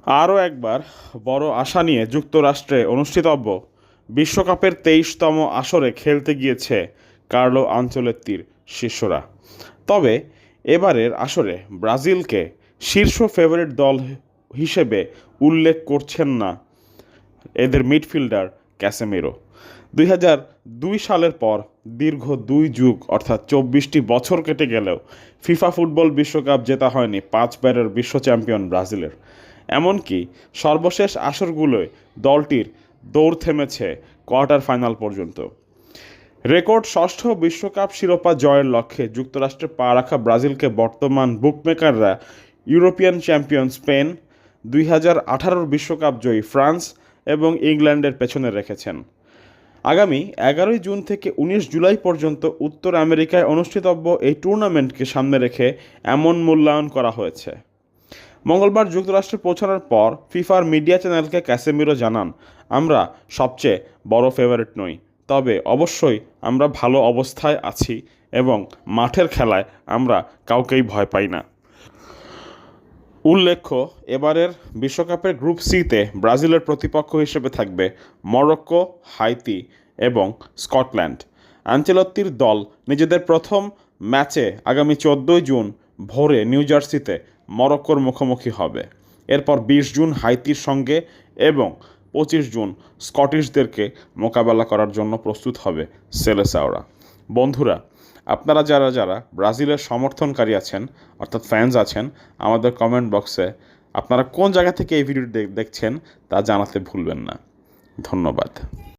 আরও একবার বড় আশা নিয়ে যুক্তরাষ্ট্রে অনুষ্ঠিতব্য বিশ্বকাপের ২৩তম আসরে খেলতে গিয়েছে কার্লো আনচেলত্তির শিষ্যরা। তবে এবারের আসরে ব্রাজিলকে শীর্ষ ফেভারিট দল হিসেবে উল্লেখ করছেন না এদের মিডফিল্ডার ক্যাসেমিরো। ২০০২ সালের পর দীর্ঘ ২ যুগ অর্থাৎ ২৪টি বছর কেটে গেলেও ফিফা ফুটবল বিশ্বকাপ জেতা হয়নি ৫বারের বিশ্ব চ্যাম্পিয়ন ব্রাজিলের। এমনকি সর্বশেষ আসরগুলোয় দলটির দৌড় থেমেছে কোয়ার্টার ফাইনাল পর্যন্ত। রেকর্ড ষষ্ঠ বিশ্বকাপ শিরোপা জয়ের লক্ষ্যে যুক্তরাষ্ট্রে পা রাখা ব্রাজিলকে বর্তমান বুকমেকাররা ইউরোপিয়ান চ্যাম্পিয়ন স্পেন, ২০১৮ বিশ্বকাপ জয়ী ফ্রান্স এবং ইংল্যান্ডের পেছনে রেখেছেন। আগামী ১১ জুন থেকে ১৯ জুলাই পর্যন্ত উত্তর আমেরিকায় অনুষ্ঠিতব্য এই টুর্নামেন্টকে সামনে রেখে এমন মূল্যায়ন করা হয়েছে। মঙ্গলবার যুক্তরাষ্ট্রে পৌঁছানোর পর ফিফার মিডিয়া চ্যানেলকে ক্যাসেমিরো জানান, আমরা সবচেয়ে বড় ফেভারিট নই, তবে অবশ্যই আমরা ভালো অবস্থায় আছি এবং মাঠের খেলায় আমরা কাউকেই ভয় পাই না। উল্লেখ্য, এবারের বিশ্বকাপের গ্রুপ সিতে ব্রাজিলের প্রতিপক্ষ হিসেবে থাকবে মরক্কো, হাইতি এবং স্কটল্যান্ড। আনচেলত্তির দল নিজেদের প্রথম ম্যাচে আগামী ১৪ জুন ভোরে নিউ জার্সিতে মরক্কোর মুখোমুখি হবে। এরপর ২০ জুন হাইতির সঙ্গে এবং ২৫ জুন স্কটিশদেরকে মোকাবেলা করার জন্য প্রস্তুত হবে সেলেসাওরা। বন্ধুরা, আপনারা যারা যারা ব্রাজিলের সমর্থনকারী আছেন অর্থাৎ ফ্যান্স আছেন, আমাদের কমেন্ট বক্সে আপনারা কোন জায়গা থেকে এই ভিডিওটি দেখছেন তা জানাতে ভুলবেন না। ধন্যবাদ।